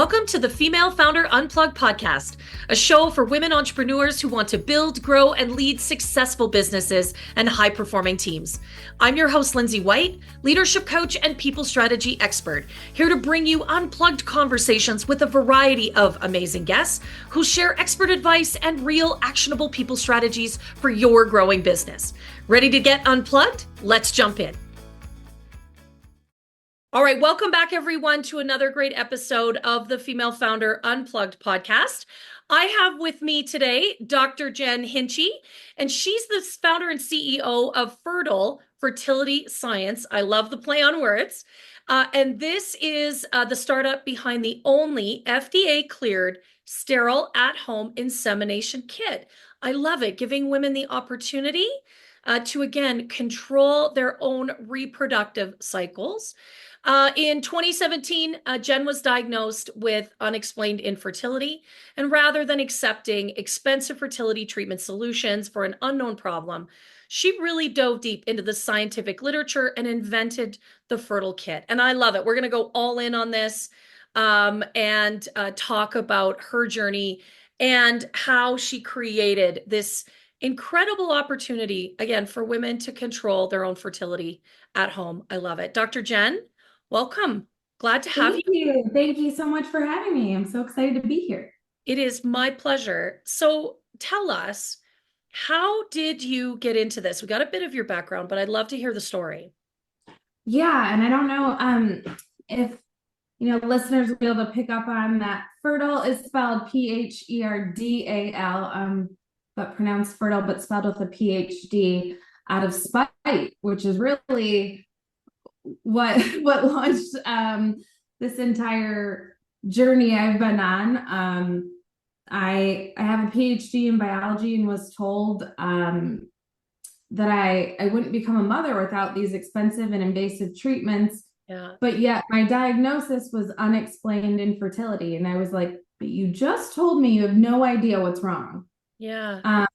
Welcome to the Female Founder Unplugged podcast, a show for women entrepreneurs who want to build, grow, and lead successful businesses and high-performing teams. I'm your host, Lindsay White, leadership coach and people strategy expert, here to bring you unplugged conversations with a variety of amazing guests who share expert advice and real actionable people strategies for your growing business. Ready to get unplugged? Let's jump in. All right, welcome back, everyone, to another great episode of the Female Founder Unplugged podcast. I have with me today Dr. Jen Hintzsche, and she's the founder and CEO of PherDal, Fertility Science. I love the play on words. And this is the startup behind the only FDA-cleared sterile at-home insemination kit. I love it, giving women the opportunity to, again, control their own reproductive cycles. In 2017, Jen was diagnosed with unexplained infertility, and rather than accepting expensive fertility treatment solutions for an unknown problem, she really dove deep into the scientific literature and invented the PherDal kit. And I love it. We're going to go all in on this and talk about her journey and how she created this incredible opportunity, again, for women to control their own fertility at home. I love it. Dr. Jen, welcome. Glad to have you. Thank you. Thank you so much for having me. I'm so excited to be here. It is my pleasure. So tell us, how did you get into this? We got a bit of your background, but I'd love to hear the story. Yeah, and I don't know if listeners will be able to pick up on that. PherDal is spelled P-H-E-R-D-A-L, but pronounced Fertile, but spelled with a P-H-D out of spite, which is really what launched this entire journey I've been on. I have a PhD in biology and was told that I wouldn't become a mother without these expensive and invasive treatments. Yeah. But yet my diagnosis was unexplained infertility. And I was like, but you just told me you have no idea what's wrong. Yeah.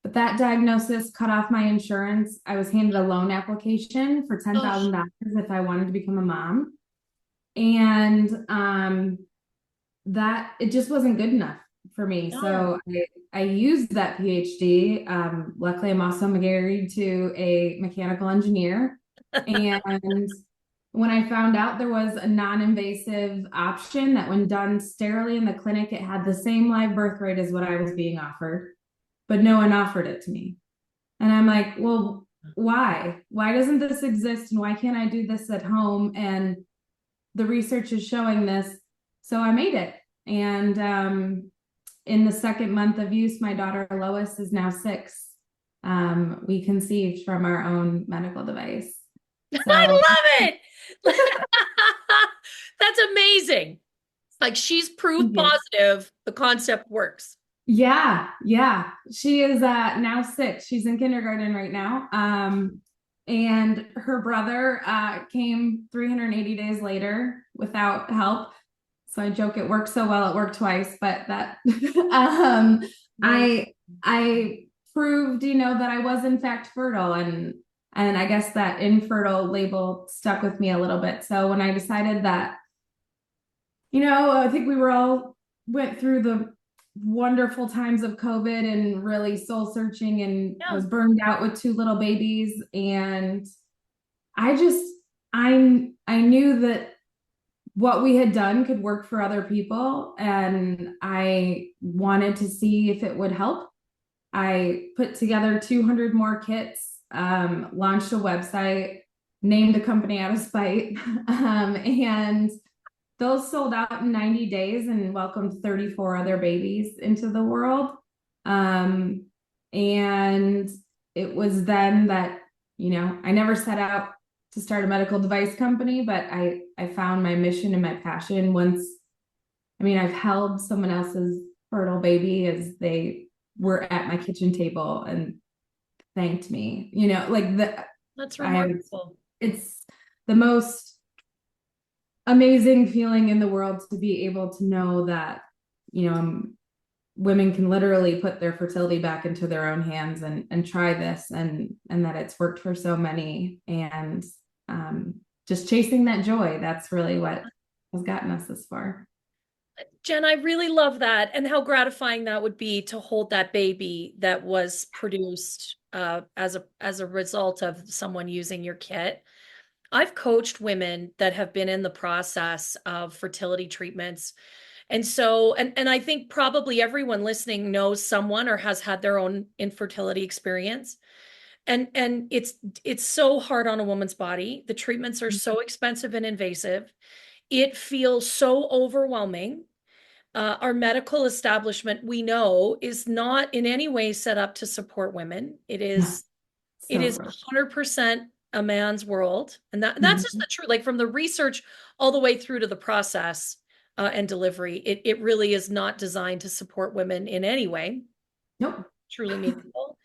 But that diagnosis cut off my insurance. I was handed a loan application for $10,000 if I wanted to become a mom. And that it just wasn't good enough for me. No. So I used that PhD. Luckily, I'm also married to a mechanical engineer. And when I found out there was a non-invasive option that when done sterilely in the clinic, it had the same live birth rate as what I was being offered, but no one offered it to me. And I'm like, well, why? Why doesn't this exist? And why can't I do this at home? And the research is showing this. So I made it. And in the second month of use, my daughter Lois is now 6. We conceived from our own medical device. So, I love it. That's amazing. Like, she's proof positive the concept works. Yeah. She is now 6. She's in kindergarten right now. And her brother came 380 days later without help. So I joke it worked so well, it worked twice, but that I proved, that I was in fact fertile, and I guess that infertile label stuck with me a little bit. So when I decided that, I think we were all went through the wonderful times of COVID and really soul searching, and I was burned out with 2 little babies. And I knew that what we had done could work for other people, and I wanted to see if it would help. I put together 200 more kits, launched a website, named a company out of spite, and those sold out in 90 days and welcomed 34 other babies into the world. And it was then that, I never set out to start a medical device company, but I found my mission and my passion I've held someone else's fertile baby as they were at my kitchen table and thanked me, That's remarkable. It's the most amazing feeling in the world to be able to know that, women can literally put their fertility back into their own hands and try this, and that it's worked for so many. And just chasing that joy, that's really what has gotten us this far. Jen, I really love that, and how gratifying that would be to hold that baby that was produced as a result of someone using your kit. I've coached women that have been in the process of fertility treatments. And so, and I think probably everyone listening knows someone or has had their own infertility experience. And it's so hard on a woman's body. The treatments are so expensive and invasive. It feels so overwhelming. Our medical establishment, we know, is not in any way set up to support women. It No, is it so is gross. 100% a man's world. And that's just Mhm. the truth. Like from the research all the way through to the process and delivery, it really is not designed to support women in any way, Nope. truly meaningful.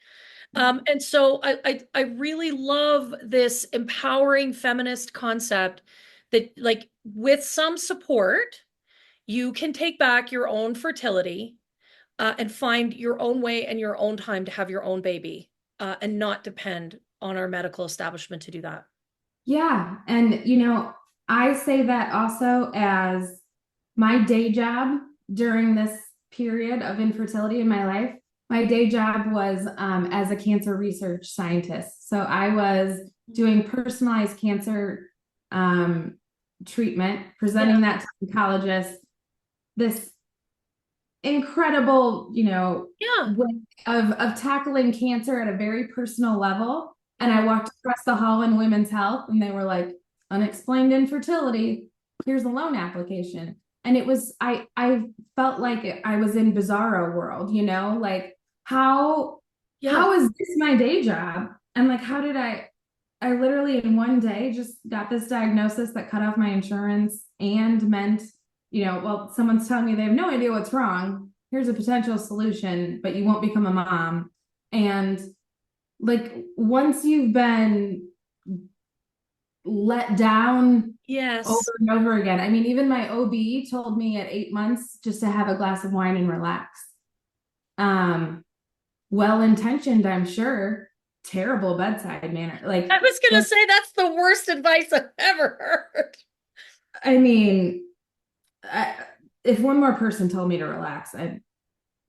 And so I really love this empowering feminist concept that, like, with some support, you can take back your own fertility and find your own way and your own time to have your own baby and not depend on our medical establishment to do that. Yeah. And, I say that also as my day job during this period of infertility in my life. My day job was as a cancer research scientist. So I was doing personalized cancer um, treatment, Yeah, presenting that to oncologists, this incredible, yeah, way of tackling cancer at a very personal level. And I yeah, walked across the hall in women's health and they were like, unexplained infertility, here's a loan application. And it was, I felt like I was in bizarro world, like yeah, how is this my day job? And like, how did I literally in one day just got this diagnosis that cut off my insurance and meant, well, someone's telling me they have no idea what's wrong. Here's a potential solution, but you won't become a mom. And like once you've been let down yes, over and over again, I mean, even my OB told me at 8 months just to have a glass of wine and relax. Um, well intentioned, I'm sure, terrible bedside manner. I Like, was gonna say that's the worst advice I've ever heard. I mean, I, if one more person told me to relax,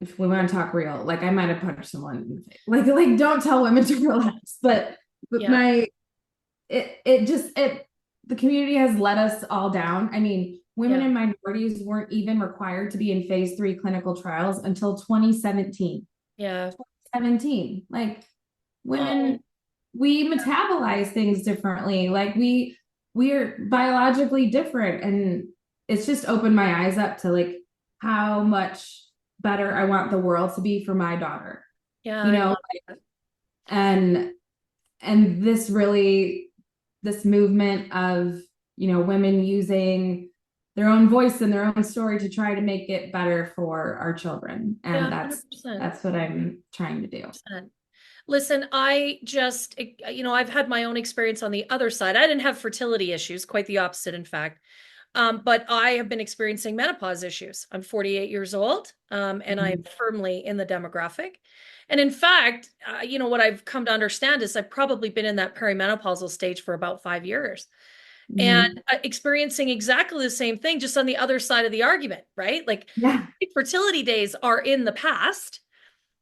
if we want to talk real, like I might have punched someone in the face. Like don't tell women to relax. But Yeah, my it just it the community has let us all down. I mean, women yeah, and minorities weren't even required to be in phase 3 clinical trials until 2017. yeah. 17. Like Oh, women, we metabolize things differently. Like we are biologically different. And it's just opened my eyes up to like how much better I want the world to be for my daughter, yeah, you I know, love that. and this really this movement of, women using their own voice and their own story to try to make it better for our children. Yeah, And100%. that's what I'm trying to do. 100%. Listen, I just, I've had my own experience on the other side. I didn't have fertility issues, quite the opposite, in fact. But I have been experiencing menopause issues. I'm 48 years old, and I'm Mhm. firmly in the demographic. And in fact, what I've come to understand is I've probably been in that perimenopausal stage for about 5 years and Mhm. experiencing exactly the same thing, just on the other side of the argument, right? Like Yeah. fertility days are in the past,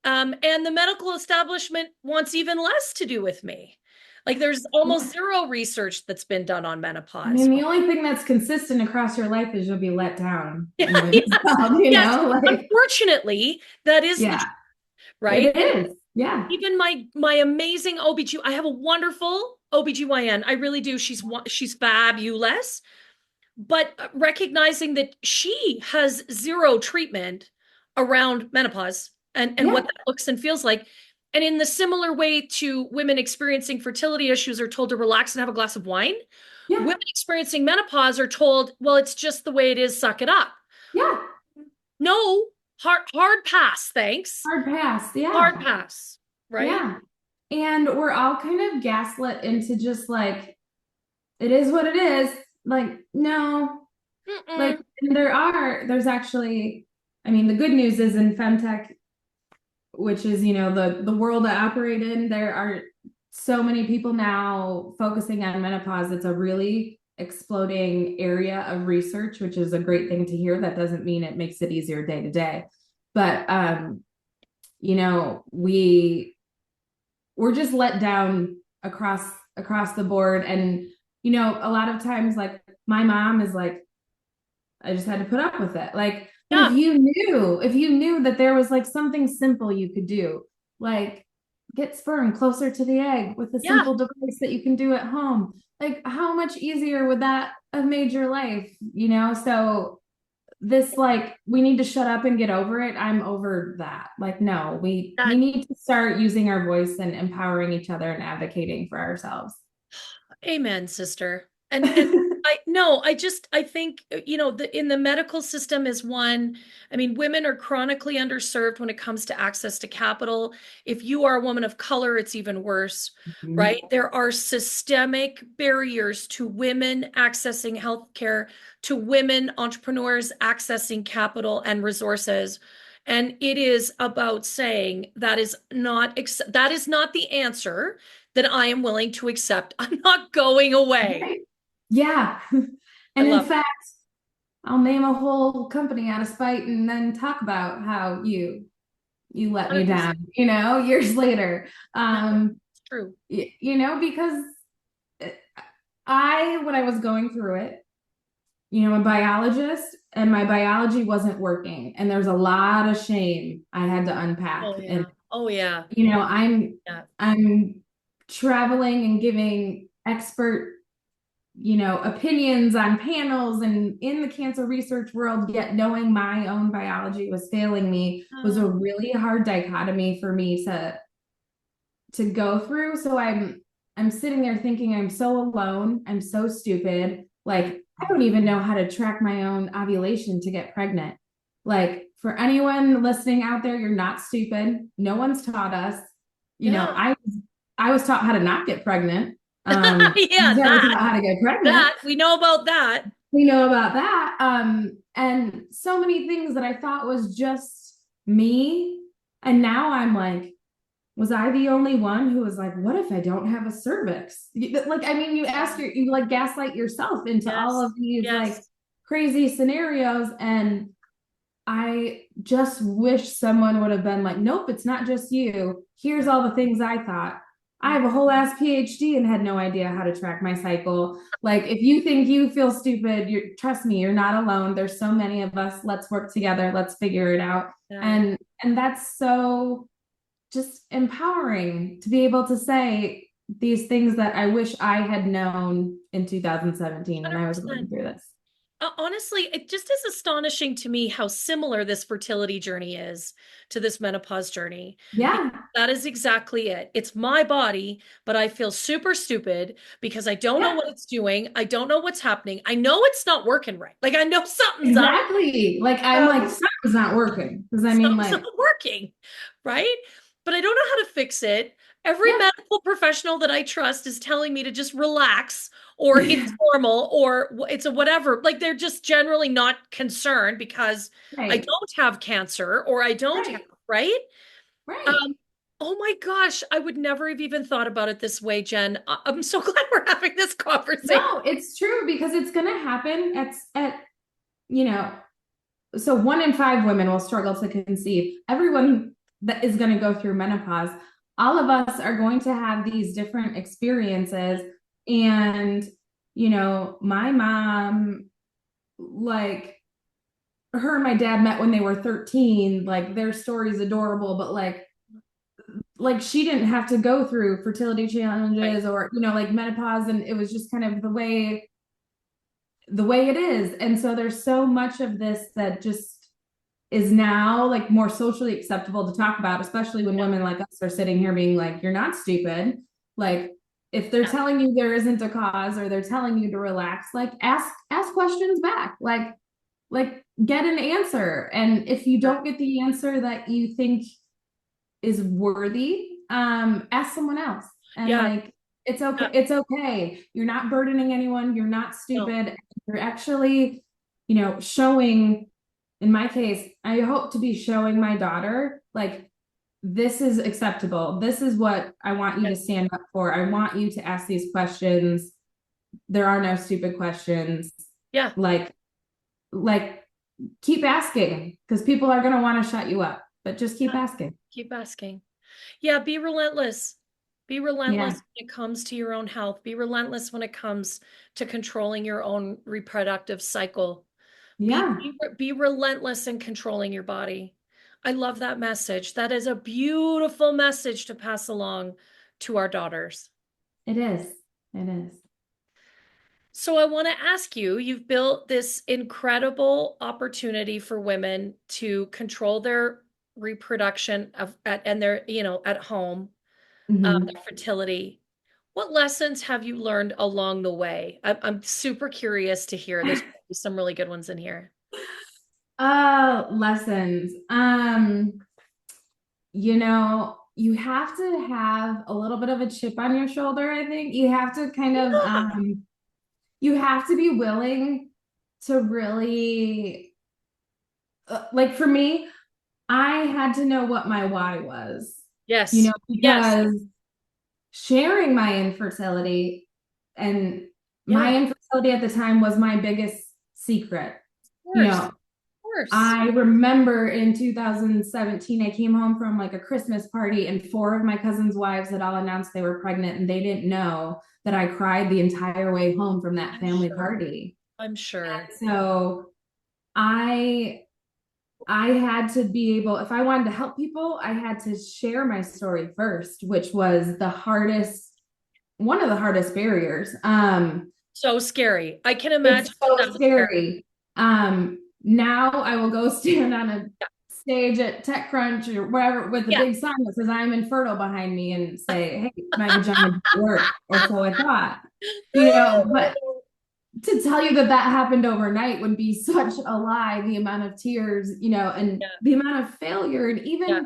and the medical establishment wants even less to do with me. Like there's almost Yeah. zero research that's been done on I mean, menopause. the only thing that's consistent across your life is you'll be let down in Yeah, women's yes, health, yes. like, Unfortunately, that is the truth, yeah, right? it is. Yeah. Even my amazing OBGYN, I have a wonderful OBGYN. I really do. She's fabulous. But recognizing that she has zero treatment around menopause and what Yeah. that looks and feels like. And in the similar way to women experiencing fertility issues are told to relax and have a glass of wine, Yeah. women experiencing menopause are told, well, it's just the way it is, suck it up. Yeah. No, hard pass, thanks. Hard pass. Hard Yeah. pass, right? Yeah. And we're all kind of gaslit into just like, it is what it is. Like, no, like, Mm-mm. and there's actually, I mean, the good news is in femtech, which is, the world I operate in, there are so many people now focusing on menopause. It's a really exploding area of research, which is a great thing to hear. That doesn't mean it makes it easier day to day. But you know, we're just let down across the board. And, you know, a lot of times, like, my mom is like, I just had to put up with it. Like, but Yeah. if you knew that there was like something simple you could do, like get sperm closer to the egg with a Yeah. simple device that you can do at home, like how much easier would that have made your life, you know? So this, like, we need to shut up and get over it. I'm over that. Like, no, we That need to start using our voice and empowering each other and advocating for ourselves. Amen, sister. And I no, I think you know in the medical system is one. I mean, women are chronically underserved when it comes to access to capital. If you are a woman of color, it's even worse, right? There are systemic barriers to women accessing healthcare, to women entrepreneurs accessing capital and resources. And it is about saying that is not the answer that I am willing to accept. I'm not going away. Right. Yeah. I And in love fact, I'll name a whole company out of spite and then talk about how you let it. me 100%. down, you know, years later. No, it's true. You know, because when I was going through it, you know, I'm a biologist and my biology wasn't working. And there's a lot of shame I had to unpack. Oh And, yeah. Oh yeah. you know, Yeah. I'm traveling and giving expert, you know, opinions on panels and in the cancer research world, yet knowing my own biology was failing me was a really hard dichotomy for me to go through. So I'm sitting there thinking I'm so alone, I'm so stupid. Like, I don't even know how to track my own ovulation to get pregnant. Like, for anyone listening out there, you're not stupid. No one's taught us. You know, Yeah. I was taught how to not get pregnant. I Yeah, was never taught how to get pregnant. that we know about that. We know about that. And so many things that I thought was just me. And now I'm like, was I the only one who was like, what if I don't have a cervix? Like, I mean, you like gaslight yourself into all Yes. of these like Yes. crazy scenarios. And I just wish someone would have been like, nope, it's not just you. Here's all the things I thought. I have a whole ass PhD and had no idea how to track my cycle. Like, if you think you feel stupid, trust me, you're not alone. There's so many of us. Let's work together. Let's figure it out. Yeah. And that's so just empowering to be able to say these things that I wish I had known in 2017 when I was going 100%. through this. Honestly, it just is astonishing to me how similar this fertility journey is to this menopause journey. Because Yeah. that is exactly it. It's my body, but I feel super stupid because I don't know Yeah. what it's doing. I don't know what's happening. I know it's not working right. Like I know something's up. Exactly. Like, I'm like, something's not working. Because I mean, Something's not like, working, right? But I don't know how to fix it. Every yeah. medical professional that I trust is telling me to just relax or it's normal or it's a whatever. Like they're just generally not concerned because I Right. don't have cancer or I don't have, Right. right? Right. Um, oh my gosh, I would never have even thought about it this way, Jen. I'm so glad we're having this conversation. No, it's true because it's going to happen you know, so 1 in 5 women will struggle to conceive. Everyone that is going to go through menopause, all of us are going to have these different experiences. And, you know, my mom, like, her and my dad met when they were 13. Like, their story's adorable, but like she didn't have to go through fertility Right. challenges or, you know, like menopause, and it was just kind of the way it is. And so there's so much of this that just is now like more socially acceptable to talk about, especially when Yeah. women like us are sitting here being like, you're not stupid. Like, if they're Yeah. telling you there isn't a cause or they're telling you to relax, like ask questions back. Like get an answer. And if you don't get the answer that you think is worthy, ask someone else. And Yeah. like, it's okay. Yeah. It's okay. You're not burdening anyone. You're not No. stupid. You're actually, you know, showing, in my case, I hope to be showing my daughter, like, this is acceptable. This is what I want you to stand up for. I want you to ask these questions. there are no stupid questions. Yeah. Like, like keep asking because people are going to want to shut you up, but just keep asking. Keep asking. Yeah, be relentless. Be Yeah. relentless when it comes to your own health. Be relentless when it comes to controlling your own reproductive cycle. Yeah, Be relentless in controlling your body. I love that message. That is a beautiful message to pass along to our daughters. it is. It is. So I want to ask you, you've built this incredible opportunity for women to control their reproduction and their, at home, Mhm. their fertility. What lessons have you learned along the way? I'm super curious to hear. There's probably some really good ones in here. Lessons. You have to have a little bit of a chip on your shoulder, I think. You have to kind of Yeah. you have to be willing to really like for me, I had to know what my why was. Yes. Yes. Because sharing my infertility and Yeah. my Of infertility at the time was my biggest secret. You course. know, Of course. I remember in 2017, I came home from like a Christmas party, and four of my cousins' wives had all announced they were pregnant, and they didn't know that I cried the entire way home from that I'm family sure. party. I'm sure. So I I had to be able, if I wanted to help people, I had to share my story first, which was one of the hardest barriers. So scary. I can It's imagine so that was scary. scary. Now I will go stand on a stage at TechCrunch or wherever with a Yeah. big sign that says I'm infertile behind me and say, hey, my vagina didn't work, or so I thought. But to tell you that that happened overnight would be such a lie. The amount of tears, and Yeah. the amount of failure, and Yeah.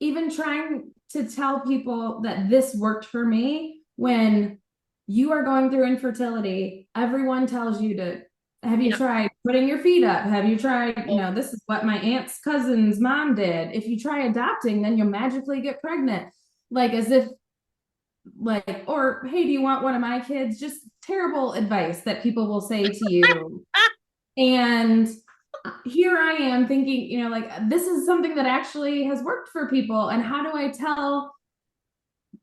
even trying to tell people that this worked for me when you are going through infertility, everyone tells you to, have you Yeah. tried putting your feet up? Have you tried, Oh, this is what my aunt's cousin's mom did. If you try adopting, then you'll magically get pregnant. Like as if like, or hey, do you want one of my kids? Just terrible advice that people will say to you. And here I am thinking, like this is something that actually has worked for people. And how do I tell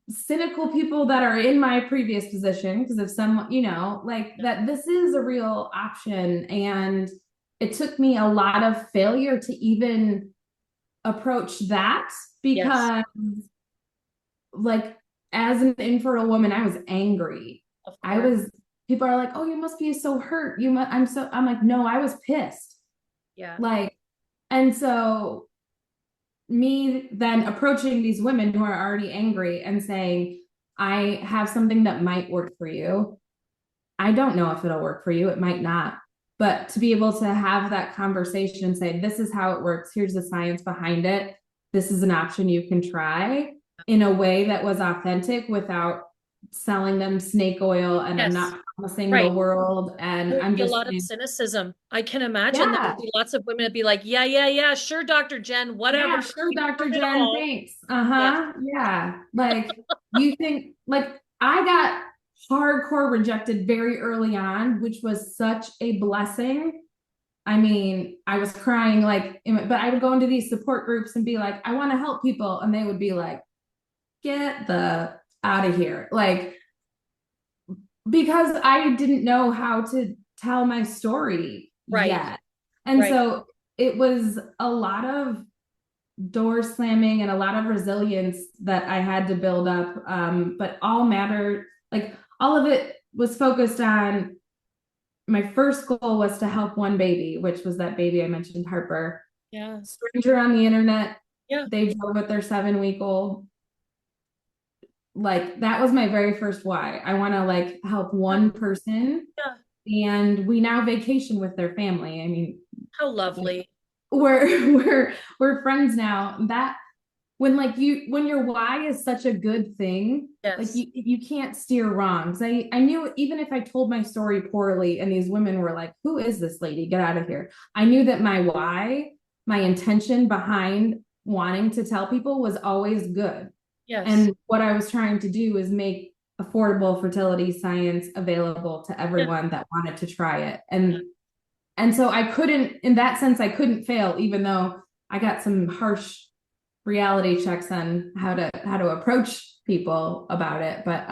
cynical people that are in my previous position? Because if someone, like that this is a real option. And it took me a lot of failure to even approach that yes. because like as an infertile woman, I was angry. Of I course. was People are like, "Oh, you must be so hurt." I'm like, "No, I was pissed." Yeah. Like, and so me then approaching these women who are already angry and saying, "I have something that might work for you. I don't know if it'll work for you. It might not." But to be able to have that conversation and say, this is how it works. Here's the science behind it. This is an option you can try in a way that was authentic without selling them snake oil. And I'm Yes. not promising the Right. world. And There would I'm be a just lot of saying, cynicism. I can imagine there would yeah, be lots of women that'd be like, yeah, yeah, yeah, sure, Dr. Jen, whatever. yeah, sure, We've Dr. heard it Jen, all. thanks. Yes. Uh-huh. Yeah. Like you think like I got hardcore rejected very early on, which was such a blessing. I mean, I was crying but I would go into these support groups and be like, I want to help people. And they would be like, get the out of here. Like, because I didn't know how to tell my story Right. yet. And Right. so it was a lot of door slamming and a lot of resilience that I had to build up. But all mattered, like, all of it was focused on my first goal was to help one baby, which was that baby I mentioned, Harper. Yeah. Stranger on the internet, Yeah. they drove with their 7 week old. Like that was my very first why. I want to like help Yeah. one person, Yeah. and we now vacation with their family. I mean, How like lovely. we're friends now. That when your why is such a good thing, like Yes. you can't steer wrong. Because I knew even if I told my story poorly and these women were like, who is this lady? Get out of here. I knew that my why, my intention behind wanting to tell people was always good. Yes. And what I was trying to do is make affordable fertility science available to Yeah. everyone that wanted to try it. And so I couldn't, in that sense, I couldn't fail, even though I got some harsh reality checks on how to approach people about it. But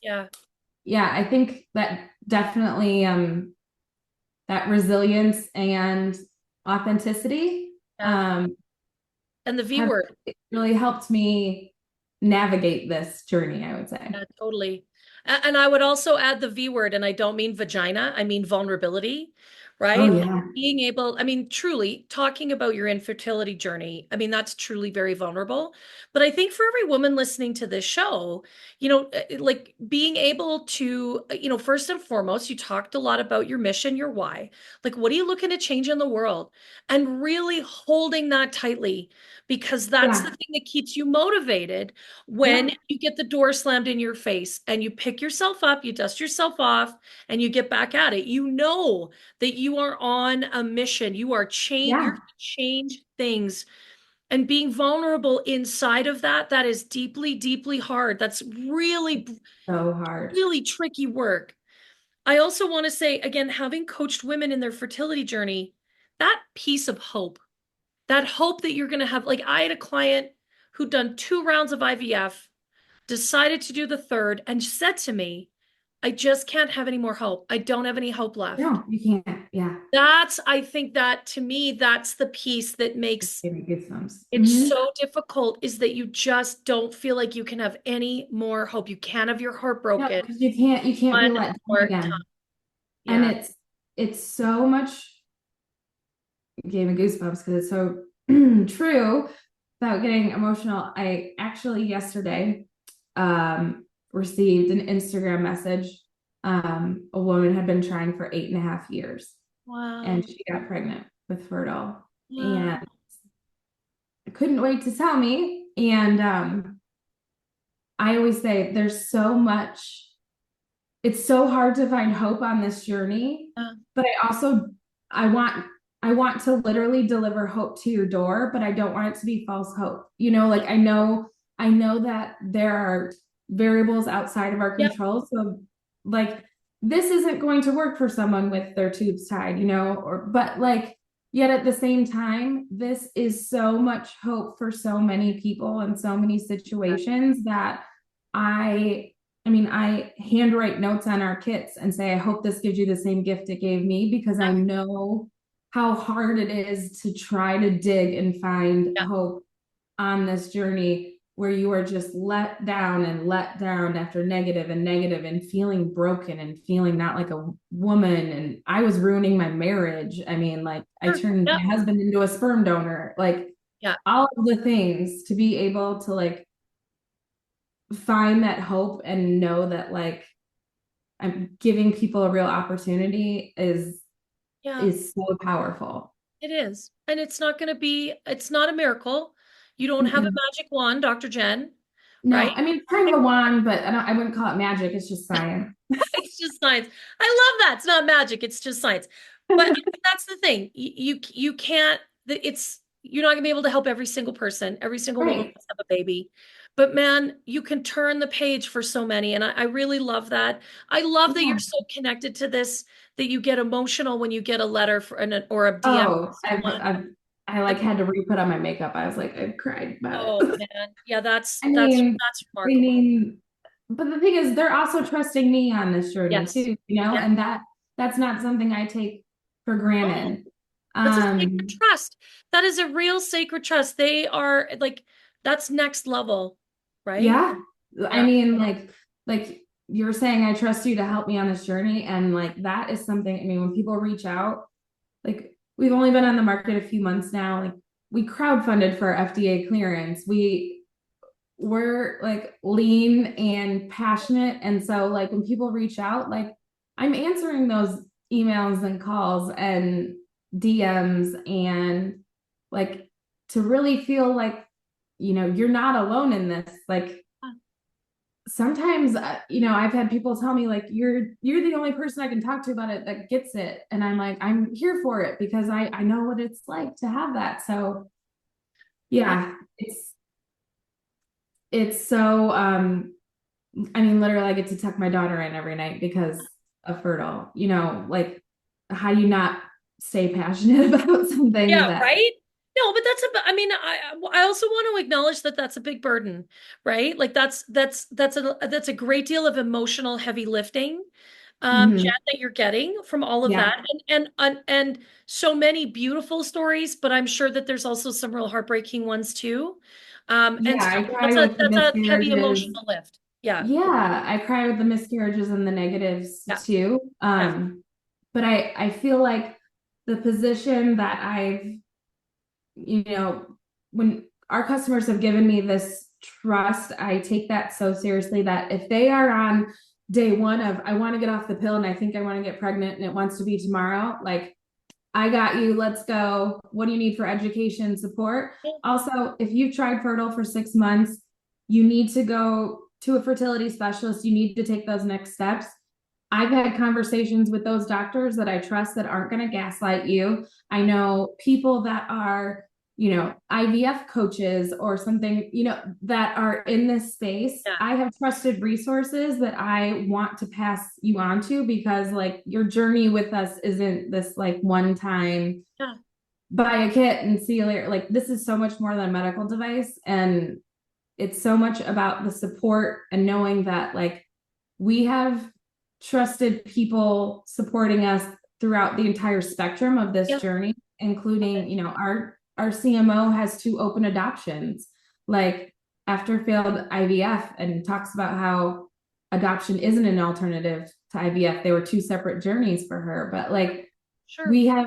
Yeah. yeah, I think that definitely that resilience and authenticity Yeah. um And the V have word. really helped me navigate this journey, I would say. Yeah, totally. And I would also add the V word, and I don't mean vagina, I mean vulnerability, Oh right? Like yeah. being able, I mean, truly talking about your infertility journey, I mean, that's truly very vulnerable. But I think for every woman listening to this show, like being able to, first and foremost, you talked a lot about your mission, your why. Like, what are you looking to change in the world? And really holding that tightly, because that's the Yeah. thing that keeps you motivated when Yep. you get the door slammed in your face and you pick yourself up, you dust yourself off, and you get back at it. You know that you are on a mission. You're Yeah. to change things. And being vulnerable inside of that, that is deeply, deeply hard. That's really, So hard. really tricky work. I also want to say, again, having coached women in their fertility journey, that piece of hope, that hope that you're going to have, like I had a client who'd done 2 rounds of IVF, decided to do the third, and said to me, I just can't have any more hope. I don't have any hope left. No, you can't. Yeah. I think that to me, that's the piece that It's makes giving goosebumps. it so difficult, is that you just don't feel like you can have any more hope. You can't have your heart No, broken because you can't be one let down more time. again. And Yeah. it's so much, it gave me goosebumps because it's so true. Without getting emotional, I actually yesterday received an Instagram message. A woman had been trying for 8.5 years and Wow. she got pregnant with PherDal Wow. and couldn't wait to tell me. And I always say there's so much, it's so hard to find hope on this journey, Yeah. but I want I want to literally deliver hope to your door, but I don't want it to be false hope. Like I know that there are variables outside of our Yep. control. So like this isn't going to work for someone with their tubes tied, or but like yet at the same time, this is so much hope for so many people and so many situations that I I handwrite notes on our kits and say, I hope this gives you the same gift it gave me because I know how hard it is to try to dig and find Yeah. hope on this journey where you are just let down after negative and feeling broken and feeling not like a woman. And I was ruining my marriage. I mean, like I Sure. turned Yep. my husband into a sperm donor, like Yeah. all of the things to be able to like find that hope and know that like I'm giving people a real opportunity Yeah. is so powerful. It is. And it's not a miracle. You don't have a Mm-mm. magic wand, Dr. Jen, No, right? I mean it's kind of a wand, but I wouldn't call it magic. It's just science. It's just science. I love that. It's not magic. It's just science. But I mean, that's the thing. You can't. You're not gonna be able to help every single person. Every single woman Right. wants to have a baby. But man, you can turn the page for so many, and I really love that. I love that you're Yeah. so connected to this, that you get emotional when you get a letter or a DM Oh, from someone. I like Like, had to re-put on my makeup. I was like, I cried about oh it. man, yeah, I mean, that's I remarkable. mean, but the thing is, they're also trusting me on this journey Yes. too, Yeah. and that's not something I take for Oh, granted. that's a sacred Um, trust. That is a real sacred trust. They are like, that's next level, right? yeah, I Yeah. mean, like you were saying, I trust you to help me on this journey, and like that is something. I mean, when people reach out, like we've only been on the market a few months now, like we crowdfunded for our FDA clearance. We're like lean and passionate. And so like when people reach out, like I'm answering those emails and calls and DMs and like to really feel like, you're not alone in this. Like sometimes, I've had people tell me like, you're the only person I can talk to about it that gets it. And I'm like, I'm here for it because I know what it's like to have that. So Yeah. yeah, it's so I mean, literally, I get to tuck my daughter in every night because of fertile. Like, how do you not stay passionate about something Yeah, that? right? No, but I mean, I also want to acknowledge that that's a big burden, right? Like that's a great deal of emotional heavy lifting, Jen, Mhm. that you're getting from all of Yeah, that, and so many beautiful stories, but I'm sure that there's also some real heartbreaking ones too. And yeah. so I cry with the that's a heavy miscarriages. emotional lift. Yeah, Yeah, I cry with the miscarriages and the negatives yeah, too. yeah, But I feel like the position that I've, you know, when our customers have given me this trust, I take that so seriously that if they are on day one of I want to get off the pill and I think I want to get pregnant and it wants to be tomorrow, like I got you, let's go. What do you need for education support? yeah, Also, if you've tried fertile for 6 months, you need to go to a fertility specialist. You need to take those next steps. I've had conversations with those doctors that I trust that aren't going to gaslight you. I know people that are, IVF coaches or something, that are in this space. yeah, I have trusted resources that I want to pass you on to because, like, your journey with us isn't this like one time yeah, buy a kit and see you later. Like, this is so much more than a medical device. And it's so much about the support and knowing that, like, we have trusted people supporting us throughout the entire spectrum of this yeah. journey, including, our CMO has two open adoptions, like after failed IVF, and talks about how adoption isn't an alternative to IVF. They were two separate journeys for her. But like, Sure. we have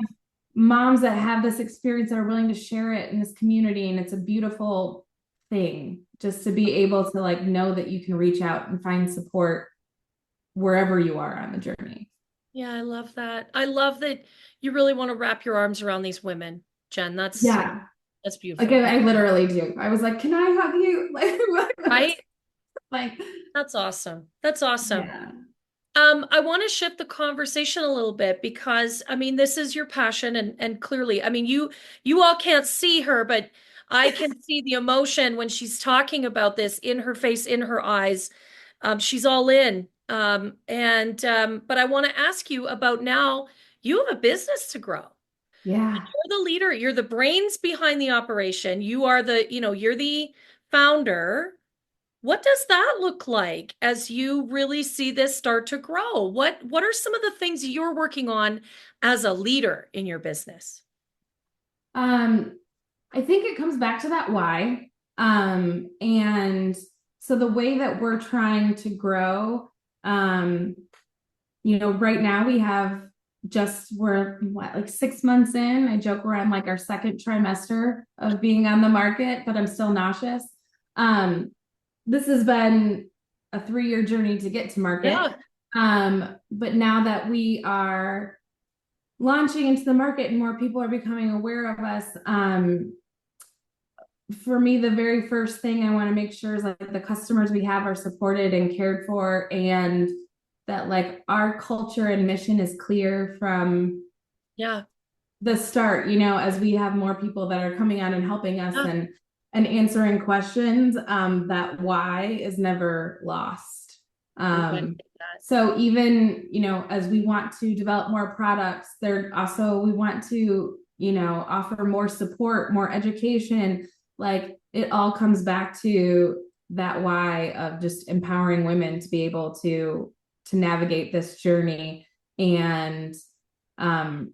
moms that have this experience that are willing to share it in this community, and it's a beautiful thing just to be able to like know that you can reach out and find support wherever you are on the journey. Yeah, I love that. I love that you really want to wrap your arms around these women, Jen. Yeah, That's like beautiful. I literally do. I was like, "Can I hug you?" Right? Like, That's awesome. That's awesome. yeah, I want to shift the conversation a little bit because I mean this is your passion and clearly, I mean you all can't see her, but I can see the emotion when she's talking about this in her face, in her eyes. She's all in. But I want to ask you about now you have a business to grow. yeah. You're the leader, you're the brains behind the operation. You are you're the founder. What does that look like as you really see this start to grow? What are some of the things you're working on as a leader in your business? Um, I think it comes back to that why. And so the way that we're trying to grow, um, right now we have we're what, like 6 months in. I joke we're on like our second trimester of being on the market, but I'm still nauseous. Um, this has been a 3-year journey to get to market. Yeah, But now that we are launching into the market and more people are becoming aware of us, for me, the very first thing I want to make sure is like the customers we have are supported and cared for, and that like our culture and mission is clear from yeah, the start, as we have more people that are coming on and helping us yeah. and answering questions, that why is never lost. Ooh, I like Um, that. so even, as we want to develop more products, there also we want to, offer more support, more education. Like, it all comes back to that why of just empowering women to be able to navigate this journey. And um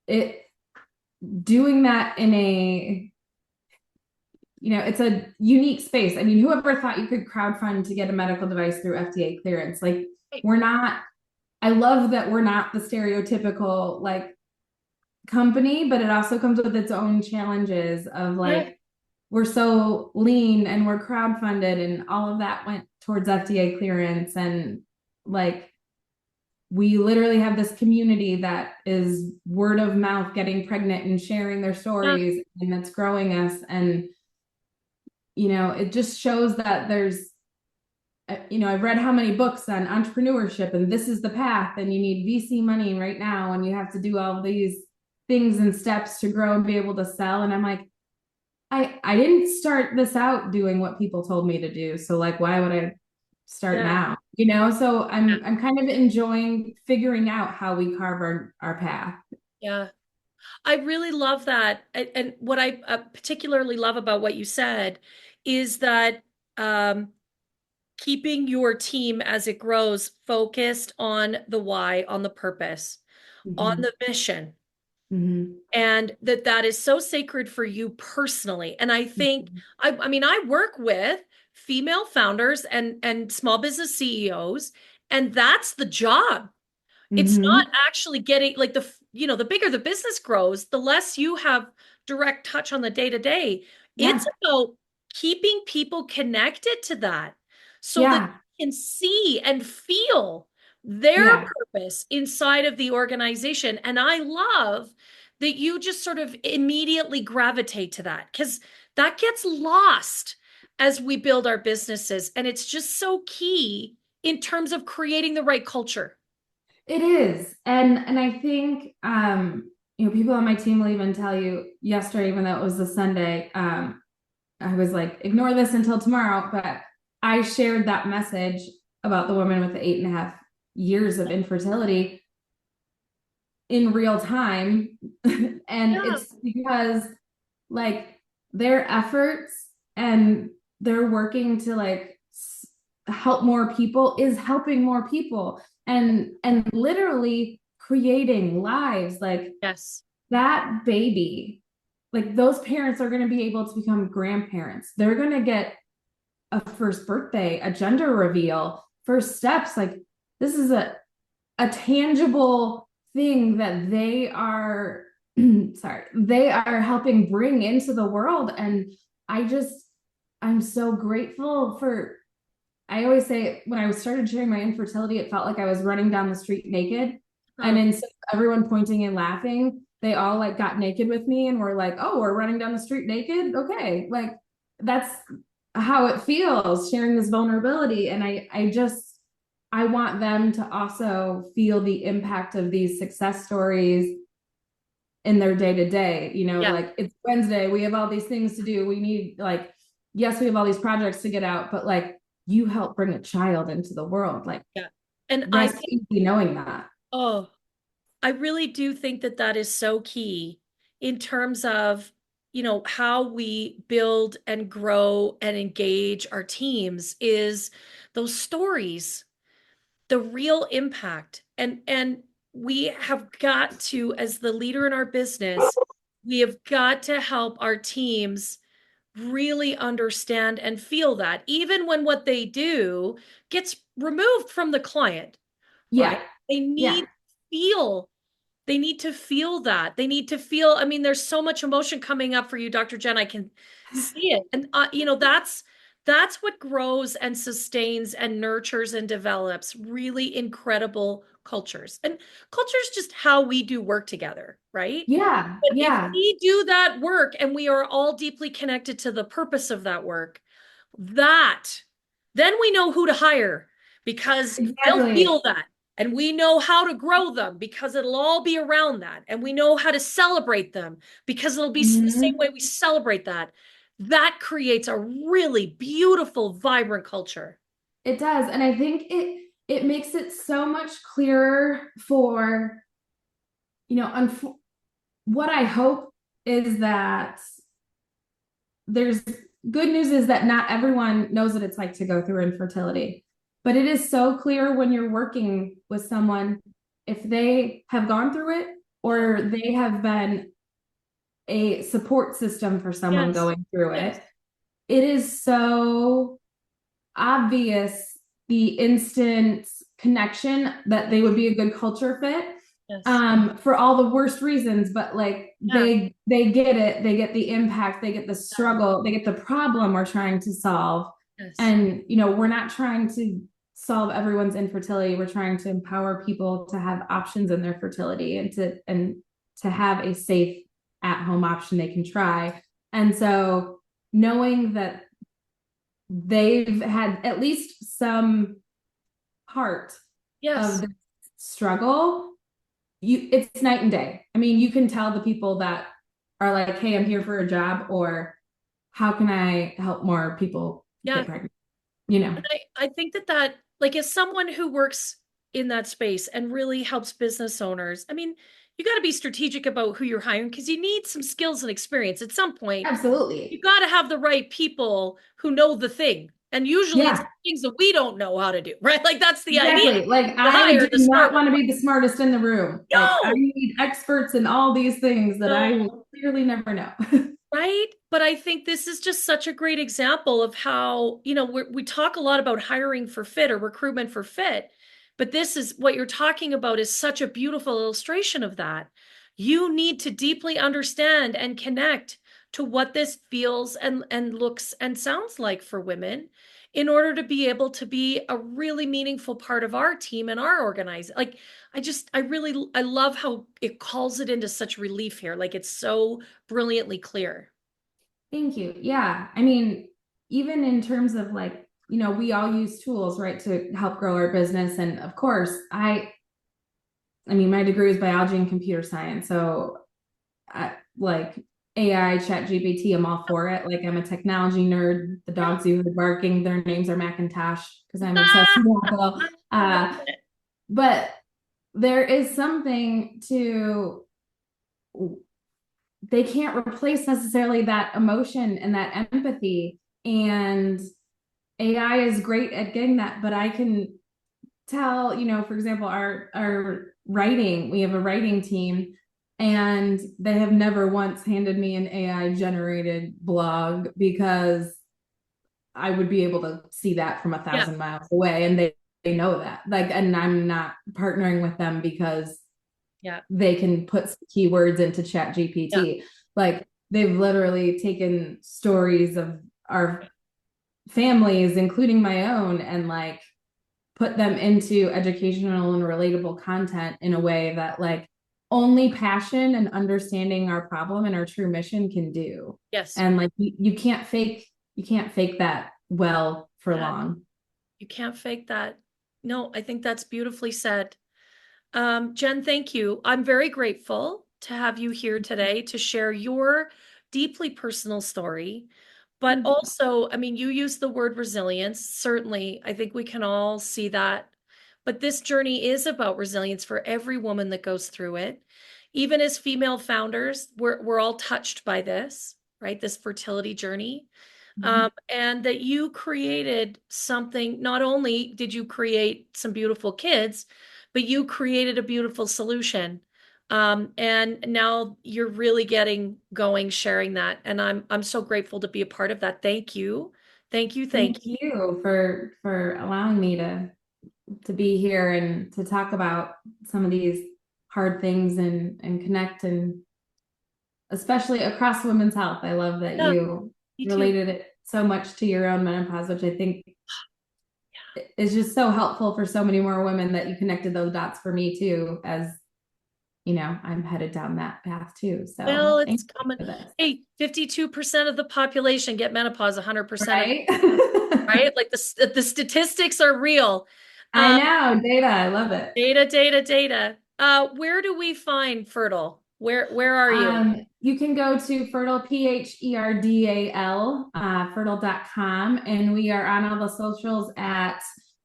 it doing that in a, it's a unique space. I mean, whoever thought you could crowdfund to get a medical device through FDA clearance? Like, Right. we're not, I love that we're not the stereotypical like company, but it also comes with its own challenges of Yeah, like, we're so lean and we're crowdfunded and all of that went towards FDA clearance. And like, we literally have this community that is word of mouth getting pregnant and sharing their yeah, stories, and that's growing us. And it just shows that there's, I've read how many books on entrepreneurship and this is the path, and you need VC money right now and you have to do all these things and steps to grow and be able to sell. And I'm like, I didn't start this out doing what people told me to do, so like, why would I start Yeah. now, so I'm kind of enjoying figuring out how we carve our path. Yeah. I really love that. And what I particularly love about what you said is that um, keeping your team as it grows focused on the why, on the purpose, on Hmm. the mission, Hmm. and that is so sacred for you personally. And I think, I mean, I work with female founders and small business CEOs, and that's the job. It's not Hmm. actually getting like the bigger the business grows, the less you have direct touch on the day to day. It's Yeah. about keeping people connected to that so that Yeah. they can see and feel their Yeah. purpose inside of the organization. And I love that you just sort of immediately gravitate to that because that gets lost as we build our businesses. And it's just so key in terms of creating the right culture. It is. And I think people on my team will even tell you yesterday, even though it was a Sunday, I was like, ignore this until tomorrow. But I shared that message about the woman with the 8.5 years of infertility in real time. And Yeah. it's because like their efforts and they're working to like help more people is helping more people and literally creating lives like Yes. that baby, like those parents are going to be able to become grandparents. They're going to get a first birthday, a gender reveal, first steps. Like this is a tangible thing that they are sorry, they are helping bring into the world. And I just I'm so grateful for I always say when I started sharing my infertility, it felt like I was running down the street naked. And Oh, instead of everyone pointing and laughing, they all like got naked with me and were like, oh, we're running down the street naked. Okay. Like that's how it feels sharing this vulnerability. And I want them to also feel the impact of these success stories in their day to day. yeah, Like it's Wednesday, we have all these things to do. We need like, yes, we have all these projects to get out, but like you help bring a child into the world. Like yeah. And I rest think, easy knowing that. oh, I really do think that that is so key in terms of, how we build and grow and engage our teams is those stories, the real impact. And we have got to, as the leader in our business, we have got to help our teams really understand and feel that, even when what they do gets removed from the client, right? Yeah. They Yeah. need to feel they need to feel that. They need to feel, I mean, there's so much emotion coming up for you, Dr. Jen. I can see it. And that's what grows and sustains and nurtures and develops really incredible cultures. And culture is just how we do work together, right? Yeah. But if Yeah. we do that work and we are all deeply connected to the purpose of that work, that then we know who to hire because they'll Exactly. feel that. And we know how to grow them because it'll all be around that. And we know how to celebrate them because it'll be the same Hmm. way we celebrate that. That creates a really beautiful, vibrant culture. It does. And I think it makes it so much clearer for, what I hope is that there's good news is that not everyone knows what it's like to go through infertility. But it is so clear when you're working with someone if they have gone through it or they have been a support system for someone Yes. going through Yes. it. It is so obvious the instant connection that they would be a good culture fit Yes. for all the worst reasons, but like Yeah. they get it, they get the impact, they get the struggle, they get the problem we're trying to solve. Yes. And we're not trying to solve everyone's infertility, we're trying to empower people to have options in their fertility and to have a safe at-home option they can try. And so knowing that they've had at least some part of Yes. the struggle, it's night and day. I mean, you can tell the people that are like, hey, I'm here for a job, or how can I help more people Yeah. get pregnant? you know. And I think that like as someone who works in that space and really helps business owners, I mean, you got to be strategic about who you're hiring because you need some skills and experience. At some point, you Absolutely. got to have the right people who know the thing. And usually it's Yeah, things that we don't know how to do, right? Like that's the idea. exactly. Like You I hire do the not smart want to one. be the smartest in the room. Like I No, need experts in all these things that I no. will clearly never know. Right? But I think this is just such a great example of how, we talk a lot about hiring for fit or recruitment for fit, but this is what you're talking about is such a beautiful illustration of that. You need to deeply understand and connect to what this feels and looks and sounds like for women in order to be able to be a really meaningful part of our team and our organizing. Like I love how it calls it into such relief here. Like it's so brilliantly clear. Thank you. Yeah. I mean, even in terms of like, we all use tools, right, to help grow our business. And of course, I mean, my degree is biology and computer science. So like AI, chat GPT, I'm all for it. Like I'm a technology nerd. The Yeah. dogs you heard barking, their names are Macintosh because I'm obsessed Ah, with Apple. I love it. But there is something to, they can't replace necessarily that emotion and that empathy. And AI is great at getting that, but I can tell, for example, our writing, we have a writing team and they have never once handed me an AI generated blog because I would be able to see that from a Yeah, 1,000 miles away and they know that. Like, and I'm not partnering with them because yeah, they can put some keywords into chat yeah, GPT. Like they've literally taken stories of our families, including my own, and like put them into educational and relatable content in a way that like only passion and understanding our problem and our true mission can do. yes. And like you can't fake that well for Yeah, long. you can't fake that. No, I think that's beautifully said. Jen, thank you. I'm very grateful to have you here today to share your deeply personal story. But Thank you. also, I mean, you use the word resilience. Certainly, I think we can all see that. But this journey is about resilience for every woman that goes through it. Even as female founders, we're all touched by this, right? This fertility journey. Mhm. And that you created something, not only did you create some beautiful kids, but you created a beautiful solution. And now you're really getting going sharing that. And I'm so grateful to be a part of that. Thank you. Thank you. Thank Thank you. you for allowing me to be here and to talk about some of these hard things and connect and especially across women's health. I love that Yeah, you me too. related it so much to your own menopause, which I think is just so helpful for so many more women that you connected those dots for me too, as I'm headed down that path too. So Well, thank it's you common. for this. Hey, 52% of the population get menopause, 100% of, Right? right? Like the statistics are real. I Um, know, data. I love it. Data, data, data. Where do we find Fertile? Where are you? You can go to Fertile, PHERDAL, fertile.com, and we are on all the socials at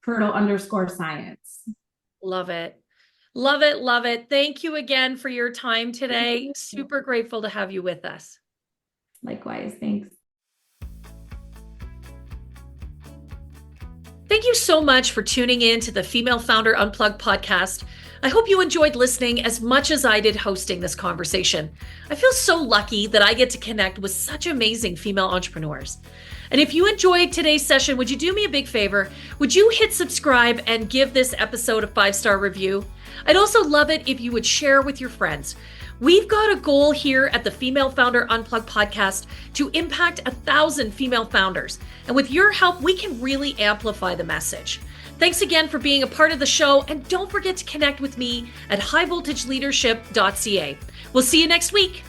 fertile_science. Love it. Love it, love it. Thank you again for your time today. Super grateful to have you with us. Likewise, thanks. Thank you so much for tuning in to the Female Founder Unplugged podcast. I hope you enjoyed listening as much as I did hosting this conversation. I feel so lucky that I get to connect with such amazing female entrepreneurs. And if you enjoyed today's session, would you do me a big favor? Would you hit subscribe and give this episode a 5-star review? I'd also love it if you would share with your friends. We've got a goal here at the Female Founder Unplugged podcast to impact 1,000 female founders. And with your help, we can really amplify the message. Thanks again for being a part of the show. And don't forget to connect with me at highvoltageleadership.ca. We'll see you next week.